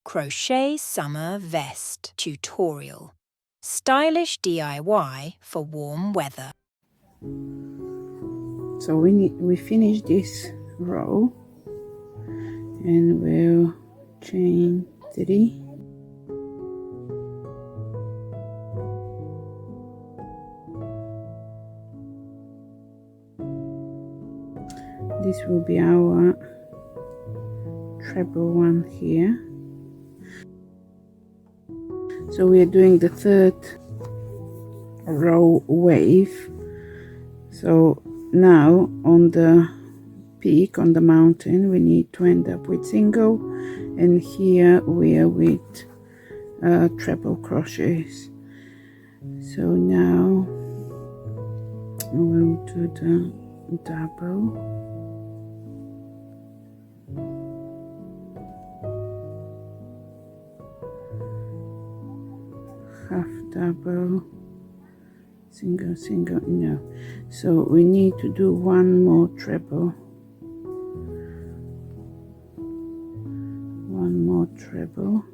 Crochet Summer Vest Tutorial. Stylish DIY for warm weather. So we finish this row and we'll chain 3. This will be our treble one here. So we are doing the 3rd row wave. So now on the peak, on the mountain, we need to end up with single, and here we are with treble crochets. So now we'll do the double, half double, single, single, no. So we need to do one more treble, one more treble,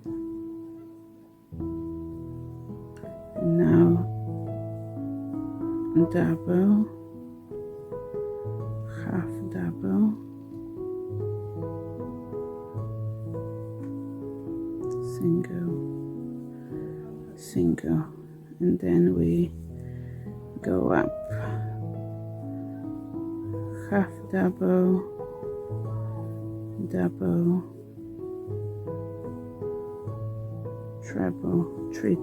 and now double, half double, single, single, and then we go up, half double, double, treble, three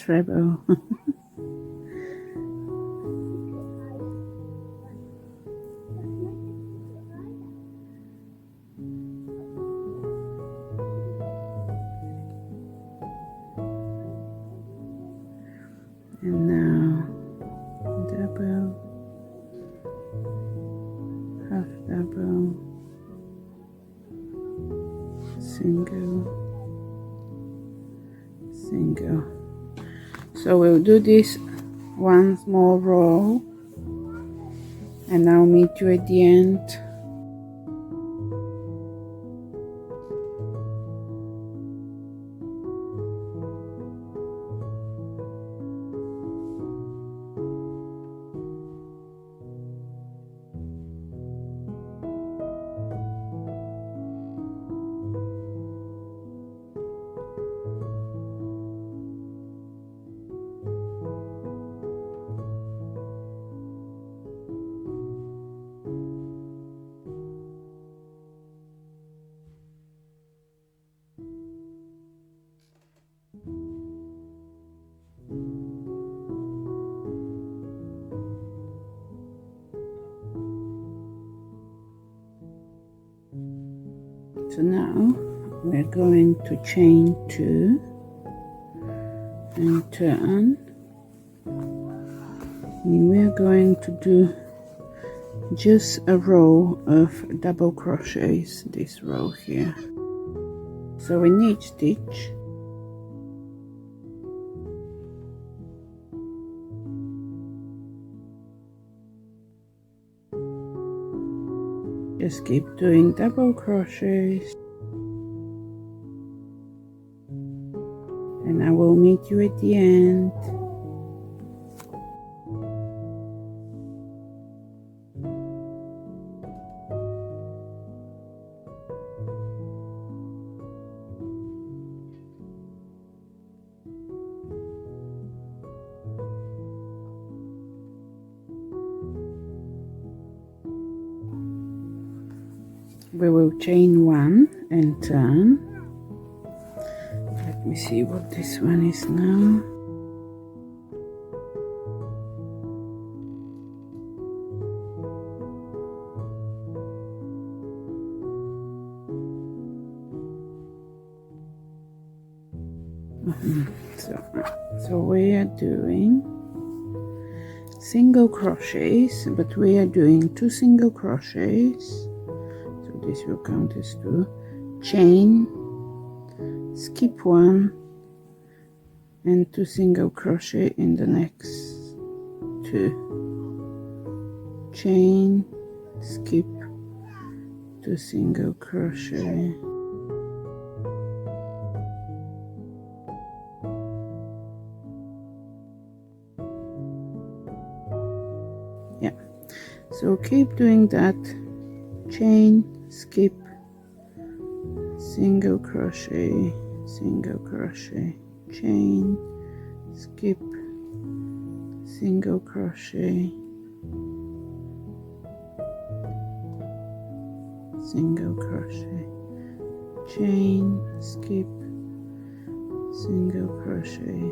treble. And now double, half double, single, single. So we'll do this one small row and I'll meet you at the end. So now we're going to chain 2 and turn, and we're going to do just a row of double crochets, this row here. So in each stitch just keep doing double crochets, and I will meet you at the end. We will chain 1 and turn. Let me see what this one is now. So we are doing single crochets, but we are doing 2 single crochets. This will count as 2, chain, skip 1 and 2 single crochet in the next 2, chain, skip 2 single crochet, yeah, so keep doing that. Chain, skip, single crochet, single crochet, chain, skip, single crochet, single crochet, chain, skip, single crochet,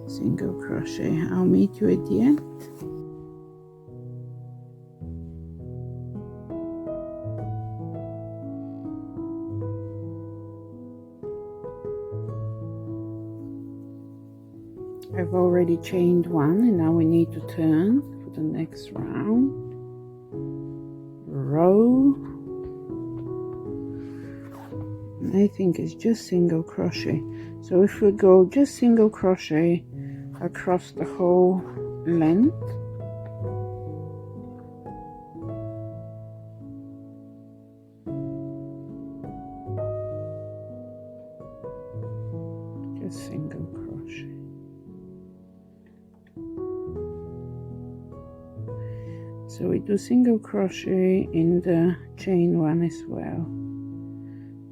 single crochet. I'll meet you at the end. I've already chained one, and now we need to turn for the next round. Row, I think it's just single crochet. So if we go just single crochet across the whole length, just single crochet. So we do single crochet in the chain one as well.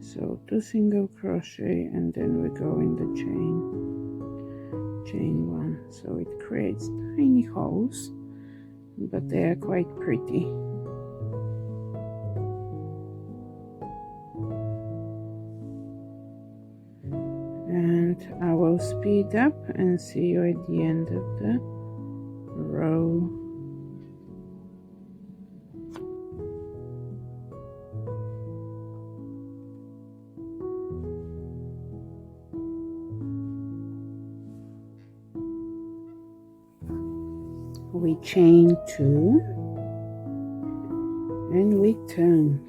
So 2 single crochet, and then we go in the chain one. So it creates tiny holes, but they are quite pretty. And I will speed up and see you at the end of the row. We chain 2 and we turn.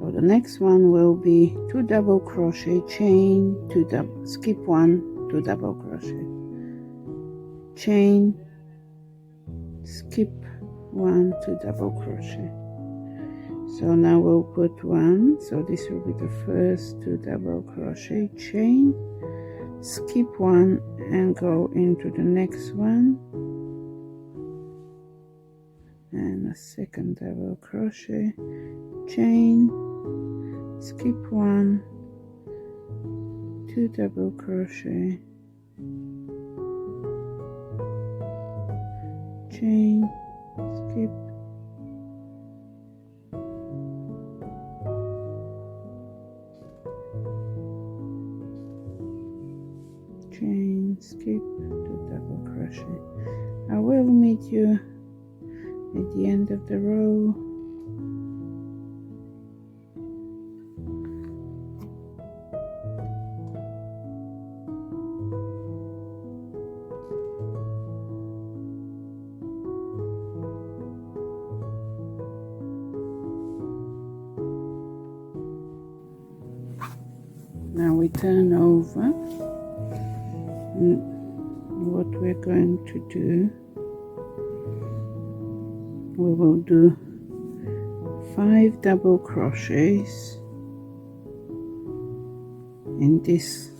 So the next one will be 2 double crochet, chain, 2 double, skip 1, 2 double crochet, chain, skip 1, 2 double crochet. So now we'll put 1, so this will be the first 2 double crochet, chain, skip 1 and go into the next one, and a second double crochet, chain, skip 1, 2 double crochet, chain, skip, chain, skip, 2 double crochet. I will meet you at the end of the row. Now we turn over. What we're going to do, we will do 5 double crochets in this,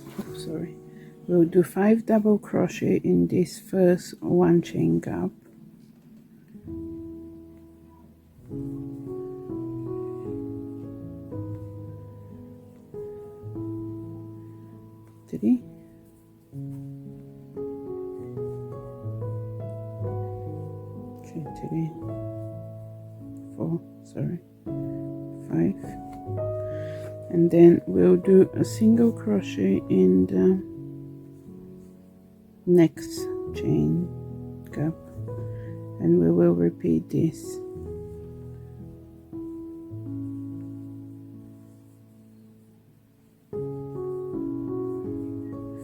we'll do 5 double crochet in this first 1 chain gap, three, 3, 4, 5, and then we'll do a single crochet in the next chain gap, and we will repeat this.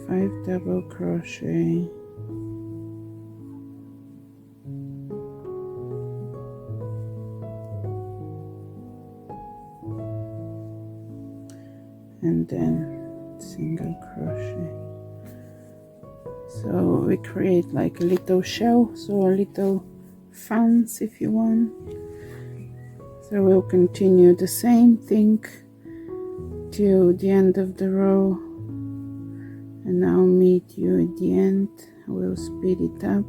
Five double crochet, and then single crochet. So we create like a little shell, so a little fans if you want, So we'll continue the same thing till the end of the row, and I'll meet you at the end. We'll speed it up.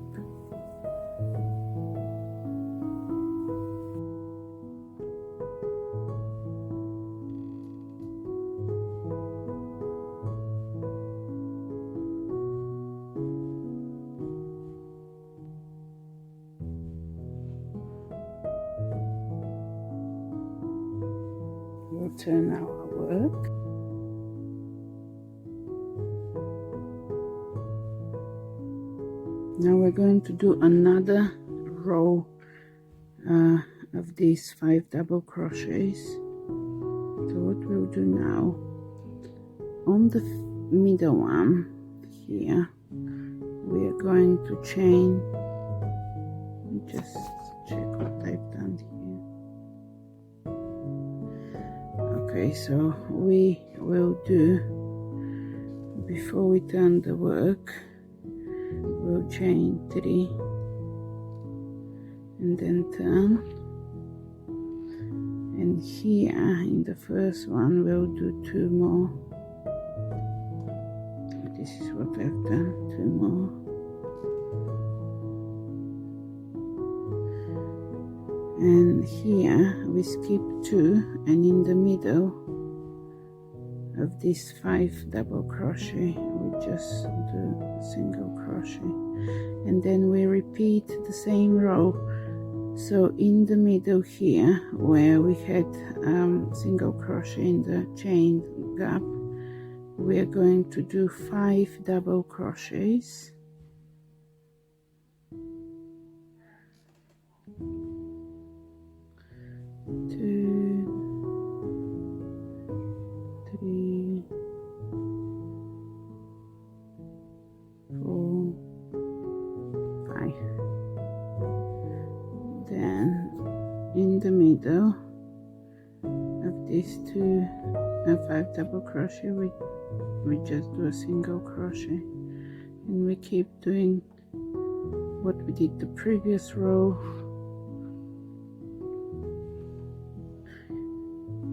We'll turn our work. Now we're going to do another row of these 5 double crochets. So what we'll do now, on the middle one here, we are going to chain. Just check what I've done here. Okay, so we will do, before we turn the work, we'll chain 3 and then turn, and here in the first one we'll do 2 more. This is what I've done, 2 more, and here we skip 2, and in the middle of this 5 double crochet we just do a single crochet, and then we repeat the same row. So in the middle here, where we had single crochet in the chain gap, we are going to do 5 double crochets. Two, 3, 4, 5. Then in the middle of these 5 double crochet, we just do a single crochet, and we keep doing what we did the previous row.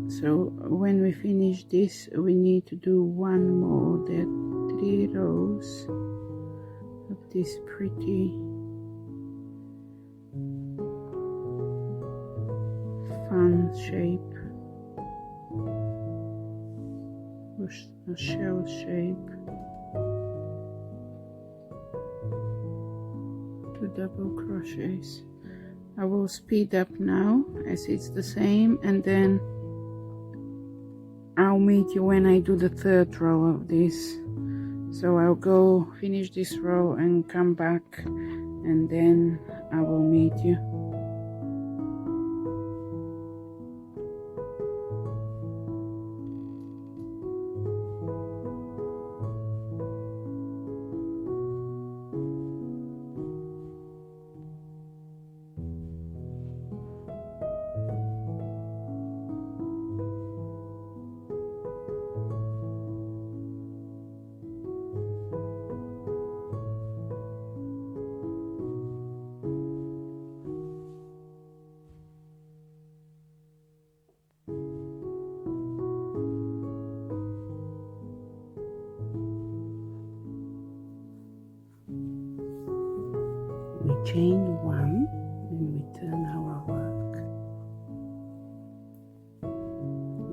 So when we finish this, we need to do 1 more. There are 3 rows of this pretty fun shape, a shell shape, 2 double crochets. I will speed up now as it's the same, and then I'll meet you when I do the 3rd row of this. So I'll go finish this row and come back, and then I will meet you. We chain 1 and we turn our work.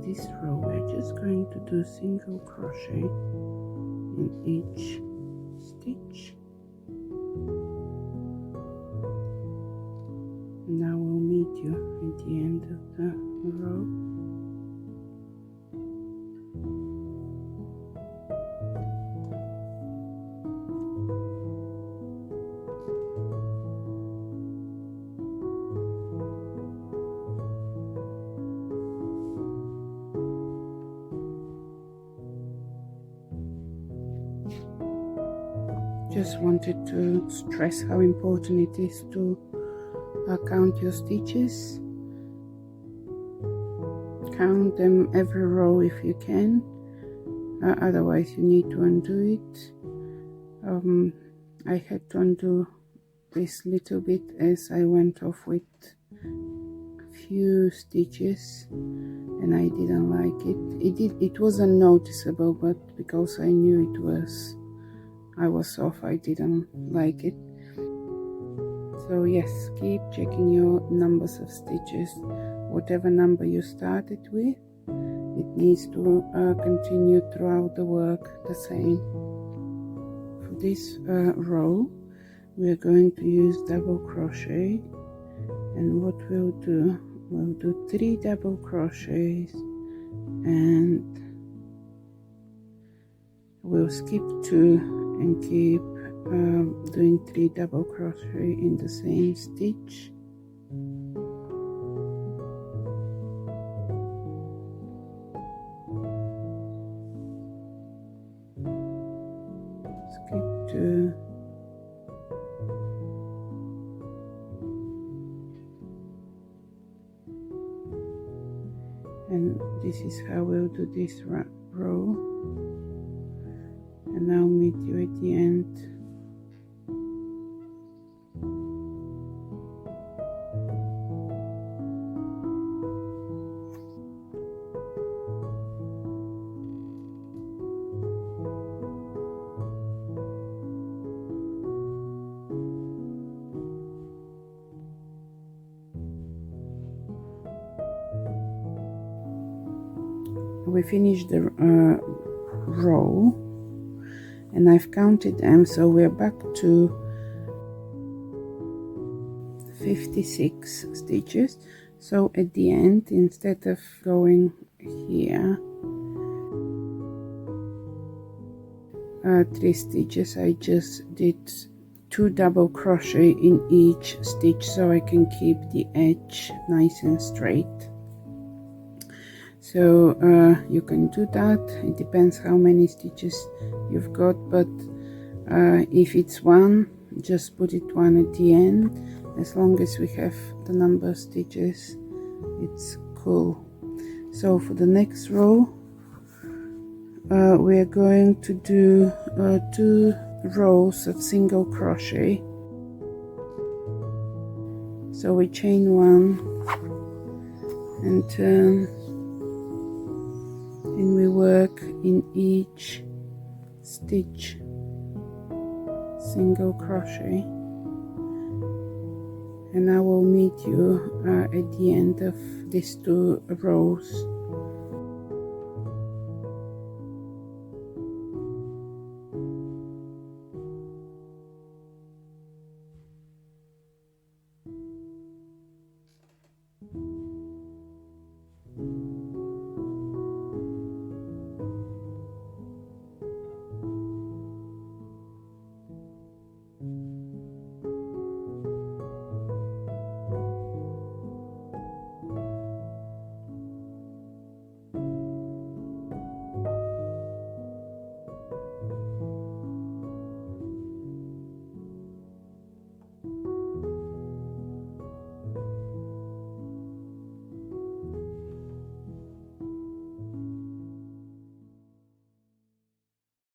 This row we're just going to do single crochet in each stitch. Now we'll meet you at the end of the row. Just wanted to stress how important it is to count your stitches. Count them every row if you can, otherwise you need to undo it. I had to undo this little bit as I went off with a few stitches and I didn't like it. It wasn't noticeable, but because I knew I was off, I didn't like it. So yes, keep checking your numbers of stitches. Whatever number you started with, it needs to continue throughout the work the same. For this row, we are going to use double crochet, and what we'll do 3 double crochets, and we'll skip 2 and keep doing 3 double crochet in the same stitch. Skip 2, and this is how we'll do this row, and I'll meet you at the end. We finished the row, and I've counted them, so we're back to 56 stitches. So at the end, instead of going here 3 stitches, I just did 2 double crochet in each stitch so I can keep the edge nice and straight. So you can do that. It depends how many stitches you've got, but if it's 1, just put it 1 at the end. As long as we have the number of stitches, it's cool. So for the next row, we are going to do 2 rows of single crochet. So we chain 1 and turn, and we work in each stitch single crochet, and I will meet you at the end of these 2 rows.